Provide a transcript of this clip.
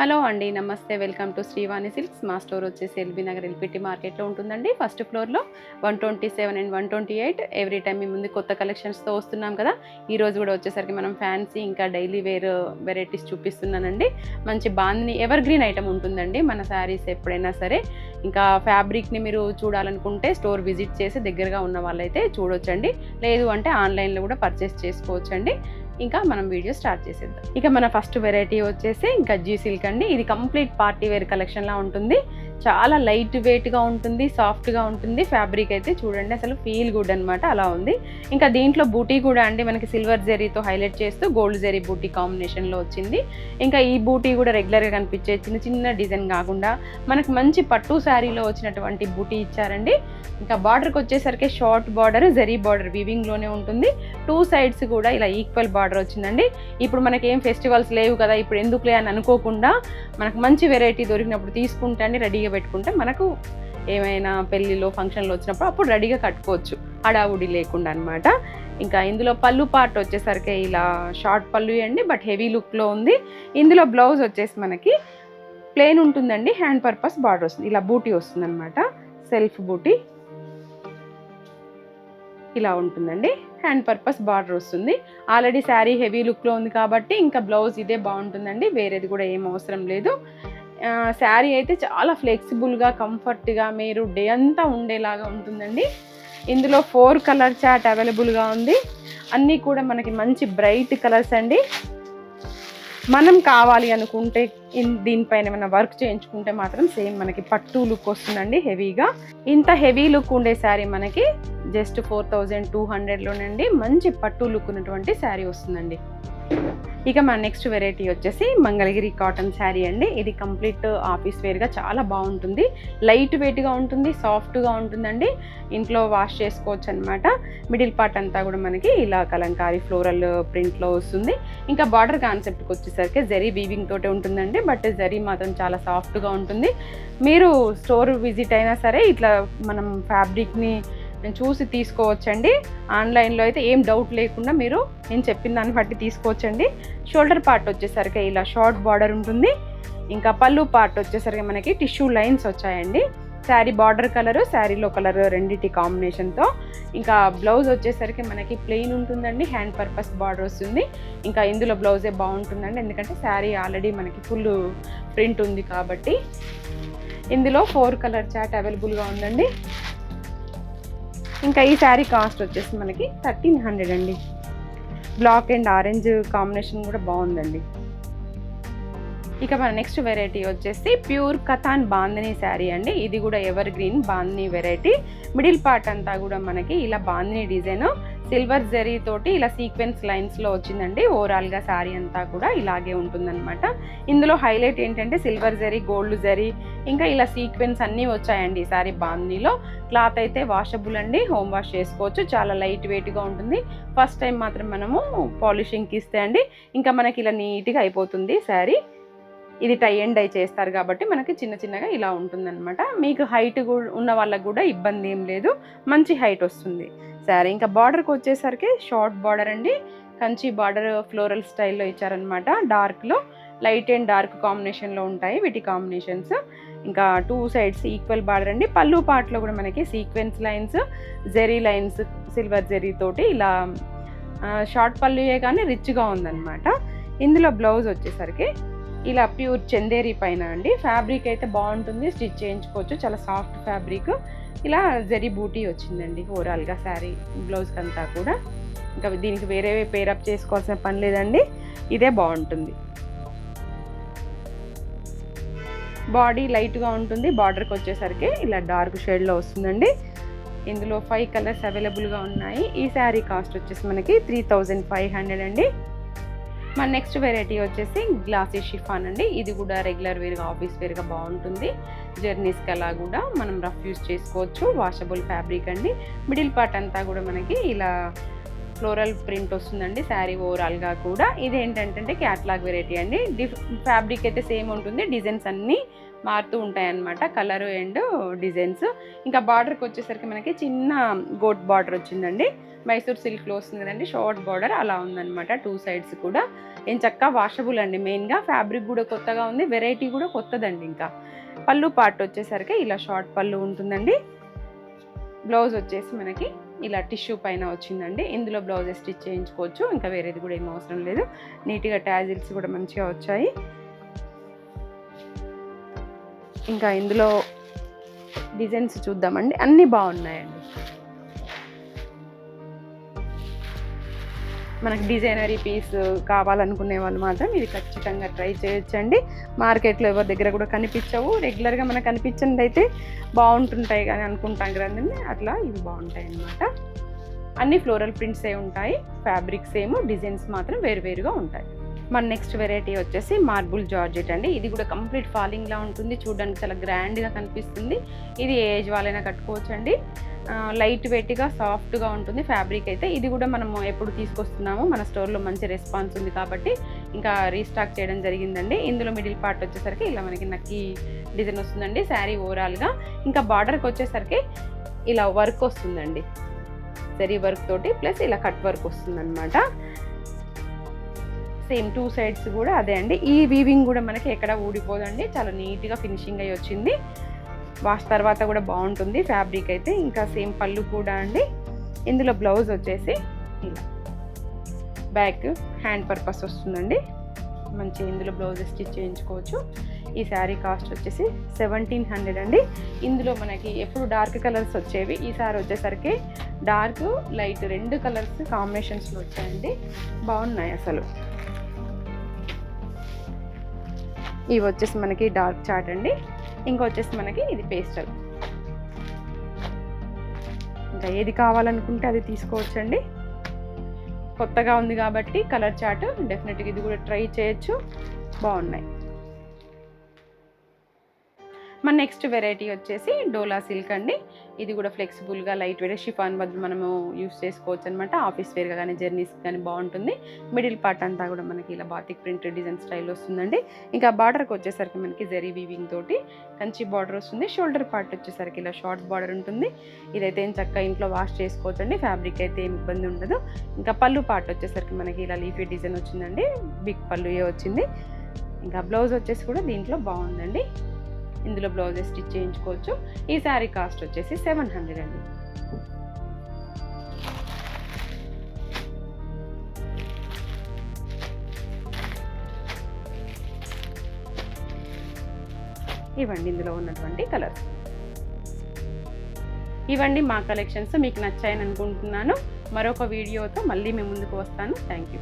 Hello అండి, నమస్తే. Welcome to Srivani silks. మా స్టోర్ వచ్చేసి ఎల్బీ నగర్ ఎల్పిటి మార్కెట్లో ఉంటుందండి. ఫస్ట్ ఫ్లోర్లో 127 అండ్ 128. ఎవ్రీ టైం మీ ముందు కొత్త కలెక్షన్స్తో వస్తున్నాం కదా. ఈరోజు కూడా వచ్చేసరికి మనం ఫ్యాన్సీ ఇంకా డైలీ వేర్ వెరైటీస్ చూపిస్తున్నానండి. మంచి బాందిని ఎవర్ గ్రీన్ ఐటమ్ ఉంటుందండి మన శారీస్ ఎప్పుడైనా సరే. ఇంకా ఫ్యాబ్రిక్ని మీరు చూడాలనుకుంటే స్టోర్ విజిట్ చేసి దగ్గరగా ఉన్న వాళ్ళైతే చూడొచ్చండి. లేదు అంటే ఆన్లైన్లో కూడా పర్చేస్ చేసుకోవచ్చండి. ఇంకా మనం వీడియో స్టార్ట్ చేసేద్దాం. ఇక మన ఫస్ట్ వెరైటీ వచ్చేసి గజ్జీ సిల్క్ అండి. ఇది కంప్లీట్ పార్టీ వేర్ కలెక్షన్లా ఉంటుంది. చాలా లైట్ వెయిట్గా ఉంటుంది, సాఫ్ట్గా ఉంటుంది. ఫ్యాబ్రిక్ అయితే చూడండి అసలు ఫీల్ గుడ్ అనమాట, అలా ఉంది. ఇంకా దీంట్లో బూటీ కూడా అండి మనకి సిల్వర్ జెరీతో హైలైట్ చేస్తూ గోల్డ్ జెరీ బూటీ కాంబినేషన్లో వచ్చింది. ఇంకా ఈ బూటీ కూడా రెగ్యులర్గా కనిపించే చిన్న చిన్న డిజైన్ కాకుండా మనకు మంచి పట్టు శారీలో వచ్చినటువంటి బూటీ ఇచ్చారండి. ఇంకా బార్డర్కి వచ్చేసరికి షార్ట్ బార్డర్, జెరీ బార్డర్ వీవింగ్లోనే ఉంటుంది. టూ సైడ్స్ కూడా ఇలా ఈక్వల్ బార్డర్ వచ్చిందండి. ఇప్పుడు మనకి ఏం ఫెస్టివల్స్ లేవు కదా, ఇప్పుడు ఎందుకులే అని అనుకోకుండా మనకు మంచి వెరైటీ దొరికినప్పుడు తీసుకుంటే అండి రెడీగా పెట్టుకుంటే మనకు ఏమైనా పెళ్ళిలో ఫంక్షన్లో వచ్చినప్పుడు అప్పుడు రెడీగా కట్టుకోవచ్చు, హడావుడి లేకుండా అనమాట. ఇంకా ఇందులో పళ్ళు పార్ట్ వచ్చేసరికి ఇలా షార్ట్ పళ్ళు అండి, బట్ హెవీ లుక్లో ఉంది. ఇందులో బ్లౌజ్ వచ్చేసి మనకి ప్లెయిన్ ఉంటుందండి, హ్యాండ్ పర్పస్ బార్డర్ వస్తుంది. ఇలా బూటీ వస్తుంది అనమాట, సెల్ఫ్ బూటీ ఇలా ఉంటుందండి. హ్యాండ్ పర్పస్ బార్డర్ వస్తుంది. ఆల్రెడీ శారీ హెవీ లుక్లో ఉంది కాబట్టి ఇంకా బ్లౌజ్ ఇదే బాగుంటుందండి, వేరేది కూడా ఏం అవసరం లేదు. శారీ అయితే చాలా ఫ్లెక్సిబుల్గా కంఫర్ట్గా మీరు డే అంతా ఉండేలాగా ఉంటుందండి. ఇందులో 4 కలర్ చార్ట్ అవైలబుల్గా ఉంది. అన్నీ కూడా మనకి మంచి బ్రైట్ కలర్స్ అండి. మనం కావాలి అనుకుంటే దీనిపైన ఏమైనా వర్క్ చేయించుకుంటే మాత్రం సేమ్ మనకి పట్టు లుక్ వస్తుందండి హెవీగా. ఇంత హెవీ లుక్ ఉండే శారీ మనకి జస్ట్ 4200లోనండి మంచి పట్టు లుక్ ఉన్నటువంటి శారీ వస్తుందండి. ఇక మన నెక్స్ట్ వెరైటీ వచ్చేసి మంగళగిరి కాటన్ శారీ అండి. ఇది కంప్లీట్ ఆఫీస్ వేర్గా చాలా బాగుంటుంది. లైట్ వెయిట్గా ఉంటుంది, సాఫ్ట్గా ఉంటుందండి. ఇంట్లో వాష్ చేసుకోవచ్చు అనమాట. మిడిల్ పార్ట్ అంతా కూడా మనకి ఇలా కలంకారీ ఫ్లోరల్ ప్రింట్లో వస్తుంది. ఇంకా బార్డర్ కాన్సెప్ట్కి వచ్చేసరికి జరీ వీవింగ్ తోటే ఉంటుందండి, బట్ జరీ మాత్రం చాలా సాఫ్ట్గా ఉంటుంది. మీరు స్టోర్ విజిట్ అయినా సరే ఇట్లా మనం ఫ్యాబ్రిక్ని చూసి తీసుకోవచ్చండి. ఆన్లైన్లో అయితే ఏం డౌట్ లేకుండా మీరు నేను చెప్పిన దాన్ని బట్టి తీసుకోవచ్చండి. షోల్డర్ పార్ట్ వచ్చేసరికి ఇలా షార్ట్ బార్డర్ ఉంటుంది. ఇంకా పళ్ళు పార్ట్ వచ్చేసరికి మనకి టిష్యూ లైన్స్ వచ్చాయండి. శారీ బార్డర్ కలరు, శారీలో కలర్ రెండింటి కాంబినేషన్తో. ఇంకా బ్లౌజ్ వచ్చేసరికి మనకి ప్లెయిన్ ఉంటుందండి, హ్యాండ్ పర్పస్ బార్డర్ వస్తుంది. ఇంకా ఇందులో బ్లౌజే బాగుంటుందండి, ఎందుకంటే శారీ ఆల్రెడీ మనకి ఫుల్ ప్రింట్ ఉంది కాబట్టి. ఇందులో 4 కలర్ చార్ట్ అవైలబుల్గా ఉందండి. ఇంకా ఈ శారీ కాస్ట్ వచ్చేసి మనకి 1300 అండి. బ్లాక్ అండ్ ఆరెంజ్ కాంబినేషన్ కూడా బాగుందండి. ఇక మన నెక్స్ట్ వెరైటీ వచ్చేసి ప్యూర్ కథాన్ బాందిని శారీ అండి. ఇది కూడా ever green bandhani variety. Middle part అంతా కూడా మనకి ఇలా బాందిని డిజైన్ సిల్వర్ జరీ తోటి ఇలా సీక్వెన్స్ లైన్స్లో వచ్చిందండి. ఓవరాల్గా శారీ అంతా కూడా ఇలాగే ఉంటుందన్నమాట. ఇందులో హైలైట్ ఏంటంటే సిల్వర్ జరీ, గోల్డ్ జరీ, ఇంకా ఇలా సీక్వెన్స్ అన్నీ వచ్చాయండి ఈ శారీ బాందినిలో. క్లాత్ అయితే వాషబుల్ అండి, హోమ్ వాష్ చేసుకోవచ్చు. చాలా లైట్ వెయిట్గా ఉంటుంది. ఫస్ట్ టైం మాత్రం మనము పాలిషింగ్కి ఇస్తే అండి ఇంకా మనకి ఇలా నీట్గా అయిపోతుంది శారీ. ఇది టై అండ్ డై చేస్తారు కాబట్టి మనకి చిన్న చిన్నగా ఇలా ఉంటుందన్నమాట. మీకు హైట్ ఉన్న వాళ్ళకు కూడా ఇబ్బంది ఏం లేదు, మంచి హైట్ వస్తుంది శారీ. ఇంకా బార్డర్కి వచ్చేసరికి షార్ట్ బార్డర్ అండి, కంచి బార్డర్ ఫ్లోరల్ స్టైల్లో ఇచ్చారనమాట. డార్క్లో లైట్ అండ్ డార్క్ కాంబినేషన్లో ఉంటాయి వీటి కాంబినేషన్స్. ఇంకా 2 సైడ్స్ ఈక్వల్ బార్డర్ అండి. పళ్ళు పార్ట్లో కూడా మనకి sequence lines, zari lines silver zari తోటి ఇలా షార్ట్ పళ్ళుయే కానీ రిచ్గా ఉందన్నమాట. ఇందులో బ్లౌజ్ వచ్చేసరికి ఇలా ప్యూర్ చందేరి పైన అండి. ఫ్యాబ్రిక్ అయితే బాగుంటుంది, స్టిచ్ చేయించుకోవచ్చు, చాలా సాఫ్ట్ ఫ్యాబ్రిక్. ఇలా జరీ బూటీ వచ్చిందండి ఓవరాల్గా శారీ బ్లౌజ్కి అంతా కూడా. ఇంకా దీనికి వేరే పేరప్ చేసుకోవాల్సిన పని లేదండి, ఇదే బాగుంటుంది. బాడీ లైట్గా ఉంటుంది. బార్డర్కి వచ్చేసరికి ఇలా డార్క్ షేడ్లో వస్తుందండి. ఇందులో 5 కలర్స్ అవైలబుల్గా ఉన్నాయి. ఈ శారీ కాస్ట్ వచ్చేసి మనకి 3500 అండి. మన నెక్స్ట్ వెరైటీ వచ్చేసి గ్లాసీ షిఫాన్ అండి. ఇది కూడా రెగ్యులర్ వేర్గా ఆఫీస్ వేర్గా బాగుంటుంది. జర్నీస్కి అలా కూడా మనం రఫ్ యూస్ చేసుకోవచ్చు. వాషబుల్ ఫ్యాబ్రిక్ అండి. మిడిల్ పార్ట్ అంతా కూడా మనకి ఇలా ఫ్లోరల్ ప్రింట్ వస్తుందండి శారీ ఓవరాల్గా కూడా. ఇది ఏంటంటే క్యాట్లాగ్ వెరైటీ అండి. ఫ్యాబ్రిక్ అయితే సేమ్ ఉంటుంది, డిజైన్స్ అన్నీ మారుతూ ఉంటాయన్నమాట కలర్ అండ్ డిజైన్స్. ఇంకా బార్డర్కి వచ్చేసరికి మనకి చిన్న గోట్ బార్డర్ వచ్చిందండి. మైసూర్ సిల్క్లో వస్తుంది కదండి, షార్ట్ బార్డర్ అలా ఉందన్నమాట. 2 సైడ్స్ కూడా ఏం చక్కగా వాషబుల్ అండి. మెయిన్గా ఫ్యాబ్రిక్ కూడా కొత్తగా ఉంది, వెరైటీ కూడా కొత్తదండి. ఇంకా పళ్ళు పార్ట్ వచ్చేసరికి ఇలా షార్ట్ పళ్ళు ఉంటుందండి. బ్లౌజ్ వచ్చేసి మనకి ఇలా టిష్యూ పైన వచ్చిందండి. ఇందులో బ్లౌజెస్ స్టిచ్ చేయించుకోవచ్చు, ఇంకా వేరేది కూడా ఏం అవసరం లేదు. నీట్గా ట్యాజిల్స్ కూడా మంచిగా వచ్చాయి. ఇంకా ఇందులో డిజైన్స్ చూద్దామండి, అన్నీ బాగున్నాయండి. మనకి డిజైనరీ పీస్ కావాలనుకునే వాళ్ళు మాత్రం ఇది ఖచ్చితంగా ట్రై చేయొచ్చండి. మార్కెట్లో ఎవరి దగ్గర కూడా కనిపించవు, రెగ్యులర్గా మనకు కనిపించింది అయితే బాగుంటుంటాయి కానీ అనుకుంటాం కదండి, అట్లా ఇవి బాగుంటాయి అన్నమాట. అన్ని ఫ్లోరల్ ప్రింట్సే ఉంటాయి, ఫ్యాబ్రిక్స్ ఏమో డిజైన్స్ మాత్రం వేరువేరుగా ఉంటాయి. మన నెక్స్ట్ వెరైటీ వచ్చేసి మార్బుల్ జార్జెట్ అండి. ఇది కూడా కంప్లీట్ ఫాలింగ్లా ఉంటుంది, చూడడానికి చాలా గ్రాండ్గా కనిపిస్తుంది. ఇది ఏ ఏజ్ వాళ్ళైనా కట్టుకోవచ్చు అండి. లైట్ వెయిట్గా సాఫ్ట్గా ఉంటుంది ఫ్యాబ్రిక్ అయితే. ఇది కూడా మనము ఎప్పుడు తీసుకొస్తున్నాము, మన స్టోర్లో మంచి రెస్పాన్స్ ఉంది కాబట్టి ఇంకా రీస్టాక్ చేయడం జరిగిందండి. ఇందులో మిడిల్ పార్ట్ వచ్చేసరికి ఇలా మనకి నక్కి డిజైన్ వస్తుందండి శారీ ఓవరాల్గా. ఇంకా బార్డర్కి వచ్చేసరికి ఇలా వర్క్ వస్తుందండి, జరీ వర్క్ తోటి ప్లస్ ఇలా కట్ వర్క్ వస్తుందన్నమాట. సేమ్ 2 సైడ్స్ కూడా అదే అండి. ఈ వీవింగ్ కూడా మనకి ఎక్కడ ఊడిపోదండి, చాలా నీట్గా ఫినిషింగ్ అయ్యి వచ్చింది. వాష్ తర్వాత కూడా బాగుంటుంది ఫ్యాబ్రిక్ అయితే. ఇంకా సేమ్ పళ్ళు కూడా అండి. ఇందులో బ్లౌజ్ వచ్చేసి ఇలా బ్యాక్ హ్యాండ్ పర్పస్ వస్తుందండి. మంచి ఇందులో బ్లౌజ్ స్టిచ్ చేయించుకోవచ్చు. ఈ శారీ కాస్ట్ వచ్చేసి 1700 అండి. ఇందులో మనకి ఎప్పుడు డార్క్ కలర్స్ వచ్చేవి, ఈసారి వచ్చేసరికి డార్క్ లైట్ 2 కలర్స్ కాంబినేషన్స్లో వచ్చాయండి, బాగున్నాయి అసలు. ఇవి వచ్చేసి మనకి డార్క్ చాట్ అండి. ఇంకా వచ్చేసి మనకి ఇది పేస్టల్. ఇంకా ఏది కావాలనుకుంటే అది తీసుకోవచ్చండి. కొత్తగా ఉంది కాబట్టి కలర్ చాట్ డెఫినెట్గా ఇది కూడా ట్రై చేయొచ్చు, బాగున్నాయి. మన నెక్స్ట్ వెరైటీ వచ్చేసి డోలా సిల్క్ అండి. ఇది కూడా ఫ్లెక్సిబుల్గా లైట్ వెయిట్ షిఫాన్ బదులు మనము యూస్ చేసుకోవచ్చు అనమాట. ఆఫీస్ వేర్గా కానీ జర్నీస్ కానీ బాగుంటుంది. మిడిల్ పార్ట్ అంతా కూడా మనకి ఇలా బాతిక్ ప్రింట్ డిజైన్ స్టైల్ వస్తుందండి. ఇంకా బార్డర్కి వచ్చేసరికి మనకి జరీ వీవింగ్ తోటి కంచి బార్డర్ వస్తుంది. షోల్డర్ పార్ట్ వచ్చేసరికి ఇలా షార్ట్ బార్డర్ ఉంటుంది. ఇదైతే ఏం చక్కగా ఇంట్లో వాష్ చేసుకోవచ్చు అండి, ఫ్యాబ్రిక్ అయితే ఏం ఇబ్బంది ఉండదు. ఇంకా పళ్ళు పార్ట్ వచ్చేసరికి మనకి ఇలా లీఫీ డిజైన్ వచ్చిందండి, బిగ్ పళ్ళు వచ్చింది. ఇంకా బ్లౌజ్ వచ్చేసి కూడా దీంట్లో బాగుందండి. ఇందులో బ్లౌజెస్ స్టిచ్ చేయించుకోవచ్చు. ఈ శారీ కాస్ట్ వచ్చేసి 700 అండి. ఇవ్వండి ఇందులో ఉన్నటువంటి కలర్స్. ఇవ్వండి మా కలెక్షన్స్, మీకు నచ్చాయని అనుకుంటున్నాను. మరొక వీడియోతో మళ్ళీ మేము ముందుకు వస్తాను. Thank you.